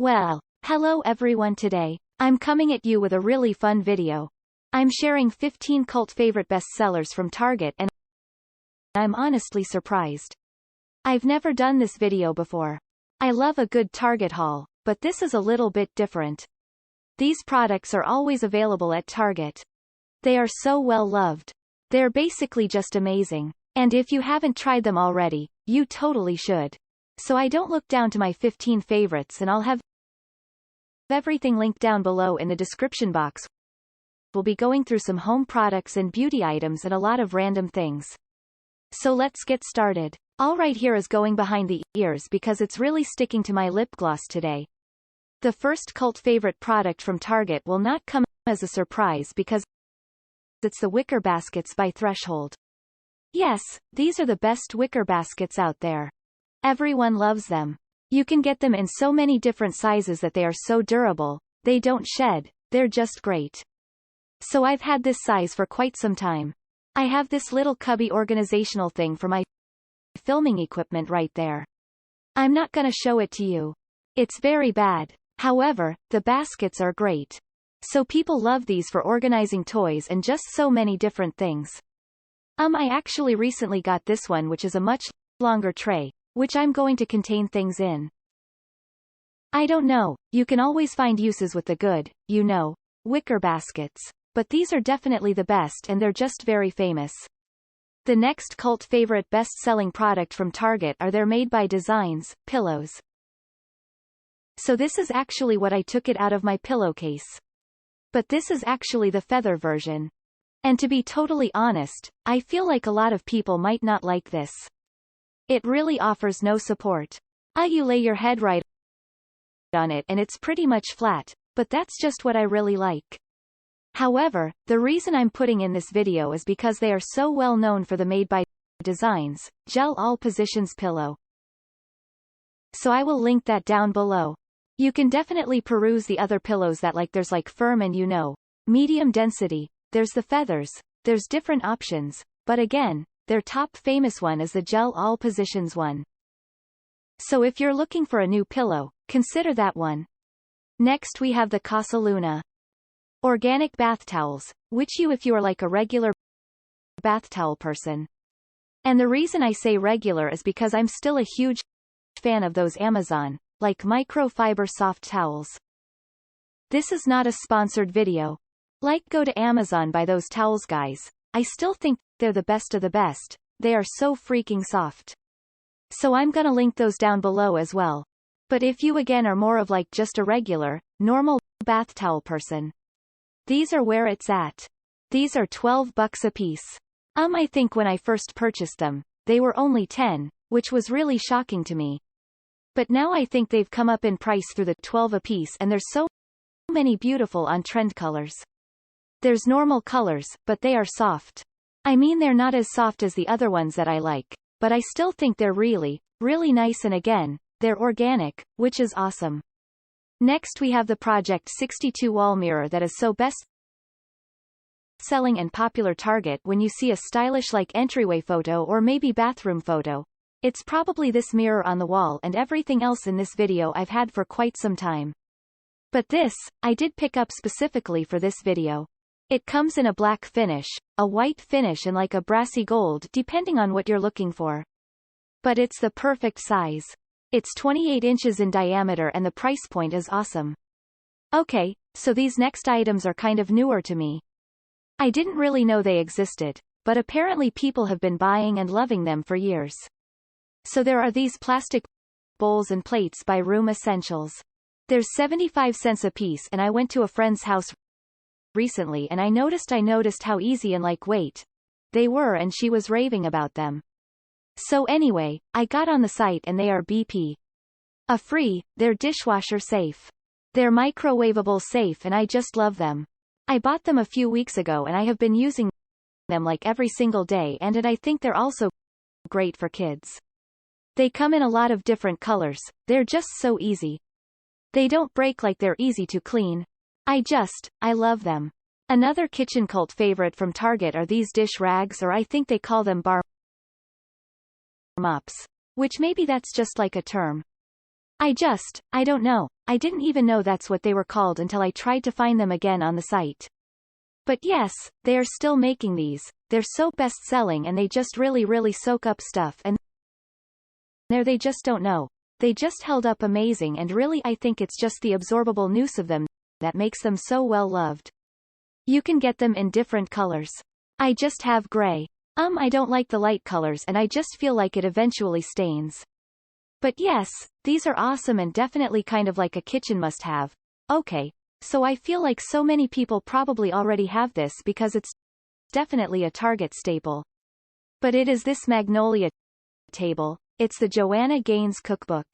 Well, hello everyone. Today, I'm coming at you with a really fun video. I'm sharing 15 cult favorite bestsellers from Target and I'm honestly surprised. I've never done this video before. I love a good Target haul, but this is a little bit different. These products are always available at Target. They are so well loved. They're basically just amazing. And if you haven't tried them already, you totally should. So I don't look down to my 15 favorites, and I'll have everything linked down below in the description box. We'll be going through some home products and beauty items and a lot of random things. So let's get started. All right, here is going behind the ears because it's really sticking to my lip gloss today. The first cult favorite product from Target will not come as a surprise because it's the wicker baskets by Threshold. Yes, these are the best wicker baskets out there. Everyone loves them. You can get them in so many different sizes that they are so durable, they don't shed, they're just great. So I've had this size for quite some time. I have this little cubby organizational thing for my filming equipment right there. I'm not gonna show it to you. It's very bad. However, the baskets are great. So people love these for organizing toys and just so many different things. I actually recently got this one, which is a much longer tray, which I'm going to contain things in. I don't know, you can always find uses with the good, wicker baskets. But these are definitely the best and they're just very famous. The next cult favorite best-selling product from Target are their Made by Designs pillows. So this is actually what I took it out of my pillowcase. But this is actually the feather version. And to be totally honest, I feel like a lot of people might not like this. It really offers no support. You lay your head right on it and it's pretty much flat, but that's just what I really like. However, the reason I'm putting in this video is because they are so well known for the Made by Designs Gel All Positions pillow. So I will link that down below. You can definitely peruse the other pillows that there's firm and medium density, there's the feathers, there's different options, but again, their top famous one is the Gel All Positions one. So if you're looking for a new pillow, consider that one. Next we have the Casa Luna Organic Bath Towels, which if you are like a regular bath towel person. And the reason I say regular is because I'm still a huge fan of those Amazon, microfiber soft towels. This is not a sponsored video. Go to Amazon, buy those towels, guys. I still think they're the best of the best. They are so freaking soft. So I'm gonna link those down below as well. But if you again are more of just a regular, normal bath towel person, these are where it's at. These are $12 a piece. I think when I first purchased them, they were only 10, which was really shocking to me. But now I think they've come up in price through the 12 a piece, and there's so many beautiful on-trend colors. There's normal colors, but they are soft. I mean, they're not as soft as the other ones that I like, but I still think they're really, really nice, and again, they're organic, which is awesome. Next we have the Project 62 wall mirror that is so best selling and popular Target. When you see a stylish entryway photo or maybe bathroom photo, it's probably this mirror on the wall, and everything else in this video I've had for quite some time. But this, I did pick up specifically for this video. It comes in a black finish, a white finish, and a brassy gold depending on what you're looking for. But it's the perfect size. It's 28 inches in diameter and the price point is awesome. Okay, so these next items are kind of newer to me. I didn't really know they existed, but apparently people have been buying and loving them for years. So there are these plastic bowls and plates by Room Essentials. There's 75 cents a piece, and I went to a friend's house recently and I noticed how easy and lightweight they were, and she was raving about them. So anyway, I got on the site and they are BP free, they're dishwasher safe. They're microwavable safe, and I just love them. I bought them a few weeks ago and I have been using them every single day, and I think they're also great for kids. They come in a lot of different colors, they're just so easy. They don't break, they're easy to clean. I love them. Another kitchen cult favorite from Target are these dish rags, or I think they call them bar mops. Which maybe that's just a term. I don't know, I didn't even know that's what they were called until I tried to find them again on the site. But yes, they are still making these. They're so best-selling and they just really soak up stuff, and there they just don't know. They just held up amazing, and really I think it's just the absorbable news of them that makes them so well loved. You can get them in different colors. I just have gray. I don't like the light colors and I just feel like it eventually stains. But yes, these are awesome and definitely kind of like a kitchen must-have. Okay, so I feel like so many people probably already have this because it's definitely a Target staple. But it is this Magnolia table. It's the Joanna Gaines cookbook.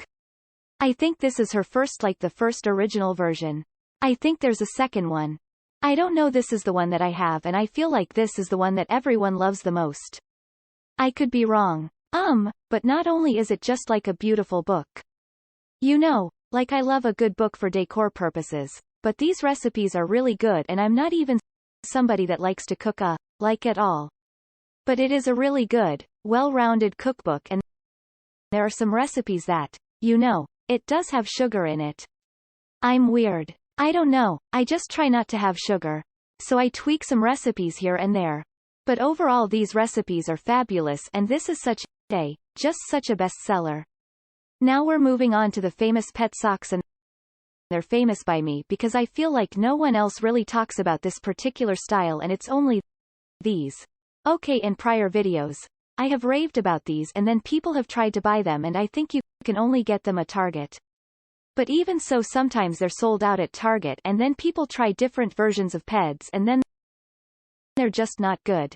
I think this is her first, like the first original version. I think there's a second one. I don't know, this is the one that I have and I feel like this is the one that everyone loves the most. I could be wrong. But not only is it just like a beautiful book. You know, like I love a good book for decor purposes, but these recipes are really good and I'm not even somebody that likes to cook like at all. But it is a really good, well-rounded cookbook and there are some recipes that, you know, it does have sugar in it. I'm weird. I don't know, I just try not to have sugar. So I tweak some recipes here and there. But overall these recipes are fabulous and this is just such a bestseller. Now we're moving on to the famous pet socks, and they're famous by me because I feel like no one else really talks about this particular style and it's only these. Okay, in prior videos, I have raved about these and then people have tried to buy them and I think you can only get them at Target. But even so sometimes they're sold out at Target and then people try different versions of peds and then they're just not good.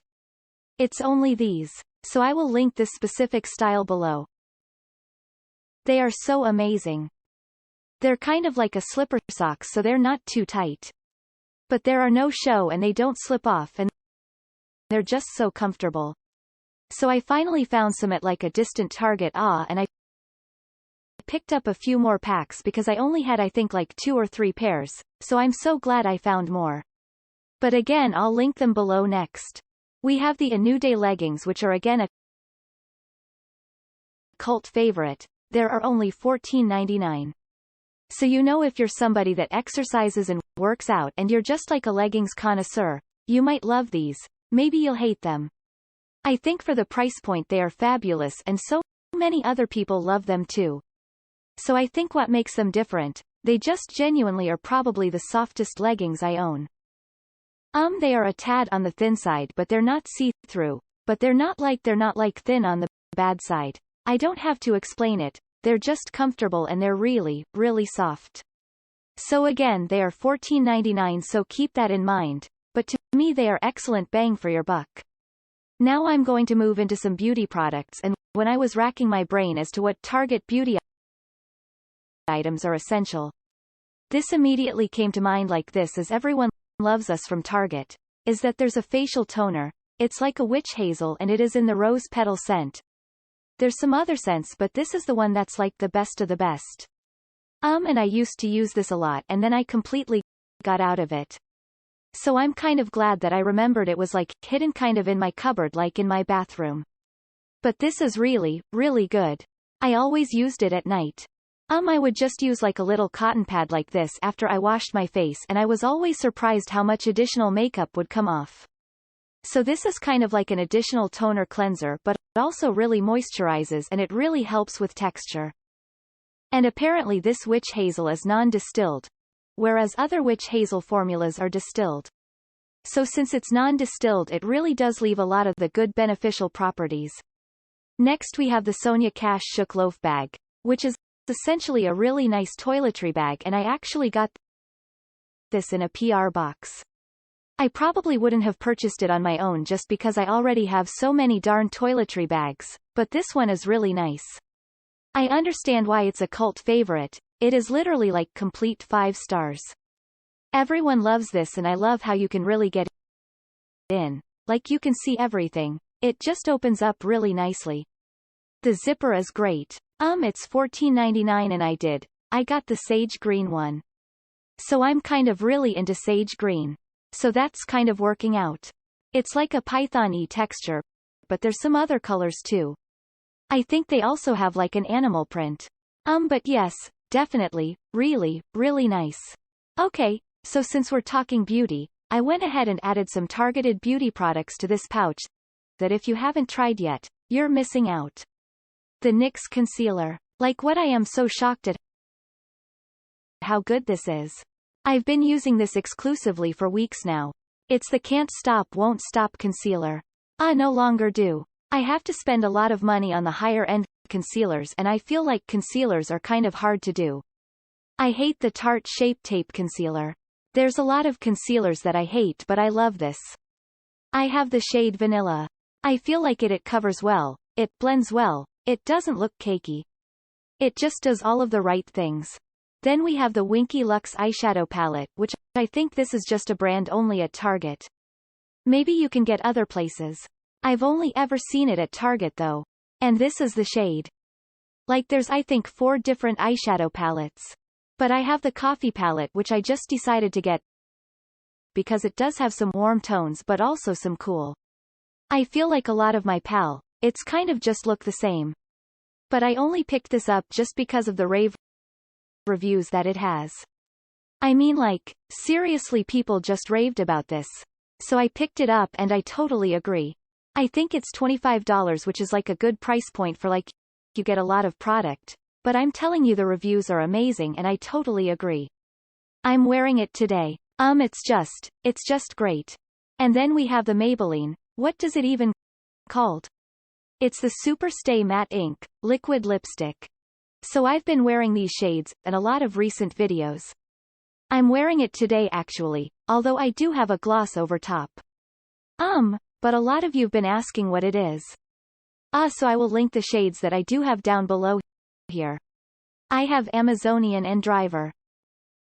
It's only these. So I will link this specific style below. They are so amazing. They're kind of like a slipper socks, so they're not too tight. But there are no show and they don't slip off and they're just so comfortable. So I finally found some at like a distant Target and I picked up a few more packs because I only had I think like 2 or 3 pairs, so I'm so glad I found more. But again I'll link them below next. We have the Anude leggings, which are again a cult favorite. There are only $14.99. So you know, if you're somebody that exercises and works out and you're just like a leggings connoisseur, you might love these. Maybe you'll hate them. I think for the price point they are fabulous and so many other people love them too. So I think what makes them different, they just genuinely are probably the softest leggings I own. They are a tad on the thin side, but they're not see-through. But they're not like thin on the bad side. I don't have to explain it. They're just comfortable and they're really soft. So again, they are $14.99, so keep that in mind. But to me they are excellent bang for your buck. Now I'm going to move into some beauty products, and when I was racking my brain as to what Target beauty items are essential, this immediately came to mind, like this as everyone loves us from Target, is that there's a facial toner. It's like a witch hazel and it is in the rose petal scent. There's some other scents, but this is the one that's like the best of the best. And I used to use this a lot and then I completely got out of it. So I'm kind of glad that I remembered it was like hidden kind of in my cupboard, like in my bathroom. But this is really good. I always used it at night. I would just use like a little cotton pad like this after I washed my face and I was always surprised how much additional makeup would come off. So this is kind of like an additional toner cleanser, but it also really moisturizes and it really helps with texture. And apparently this witch hazel is non-distilled, whereas other witch hazel formulas are distilled. So since it's non-distilled, it really does leave a lot of the good beneficial properties. Next we have the Sonia Cash Shook Loaf Bag, which is essentially a really nice toiletry bag, and I actually got this in a PR box. I probably wouldn't have purchased it on my own just because I already have so many darn toiletry bags, but this one is really nice. I understand why it's a cult favorite. It is literally like complete 5 stars. Everyone loves this and I love how you can really get in. Like you can see everything. It just opens up really nicely. The zipper is great. It's $14.99 and I got the sage green one. So I'm kind of really into sage green. So that's kind of working out. It's like a python-y texture, but there's some other colors too. I think they also have like an animal print. But yes, definitely, really, really nice. Okay, so since we're talking beauty, I went ahead and added some targeted beauty products to this pouch that if you haven't tried yet, you're missing out. The NYX Concealer. Like what, I am so shocked at how good this is. I've been using this exclusively for weeks now. It's the Can't Stop Won't Stop Concealer. I no longer do. I have to spend a lot of money on the higher end concealers, and I feel like concealers are kind of hard to do. I hate the Tarte Shape Tape Concealer. There's a lot of concealers that I hate, but I love this. I have the shade Vanilla. I feel like it covers well, it blends well, it doesn't look cakey. It just does all of the right things. Then we have the Winky Luxe Eyeshadow Palette, which I think this is just a brand only at Target. Maybe you can get other places. I've only ever seen it at Target though. And this is the shade. Like there's I think 4 different eyeshadow palettes. But I have the Coffee palette, which I just decided to get because it does have some warm tones but also some cool. I feel like a lot of my it's kind of just look the same. But I only picked this up just because of the rave reviews that it has. I mean, like, seriously, people just raved about this. So I picked it up and I totally agree. I think it's $25, which is like a good price point for like, you get a lot of product. But I'm telling you, the reviews are amazing and I totally agree. I'm wearing it today. It's just great. And then we have the Maybelline, what does it even called? It's the Super Stay Matte Ink Liquid Lipstick. So I've been wearing these shades in a lot of recent videos. I'm wearing it today actually, although I do have a gloss over top. But a lot of you've been asking what it is. So I will link the shades that I do have down below here. I have Amazonian and Driver.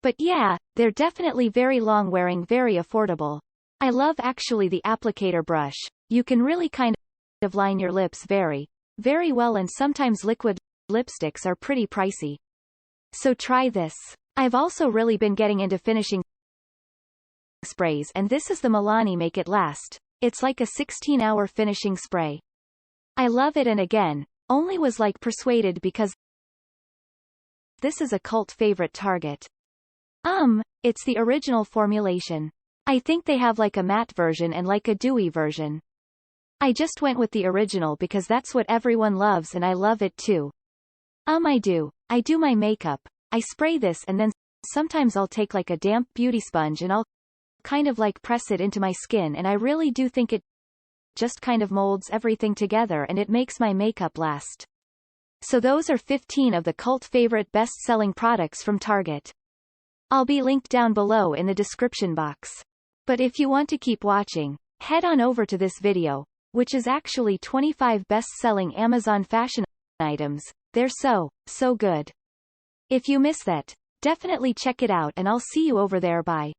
But yeah, they're definitely very long wearing, very affordable. I love actually the applicator brush. You can really kind of line your lips very, very well, and sometimes liquid lipsticks are pretty pricey. So try this. I've also really been getting into finishing sprays, and this is the Milani Make It Last. It's like a 16-hour finishing spray. I love it, and again, only was like persuaded because this is a cult favorite Target. It's the original formulation. I think they have like a matte version and like a dewy version. I just went with the original because that's what everyone loves and I love it too. I do my makeup. I spray this and then sometimes I'll take like a damp beauty sponge and I'll kind of like press it into my skin, and I really do think it just kind of molds everything together and it makes my makeup last. So those are 15 of the cult favorite best-selling products from Target. I'll be linked down below in the description box. But if you want to keep watching, head on over to this video, which is actually 25 best-selling Amazon fashion items. They're so good. If you miss that, definitely check it out and I'll see you over there. Bye.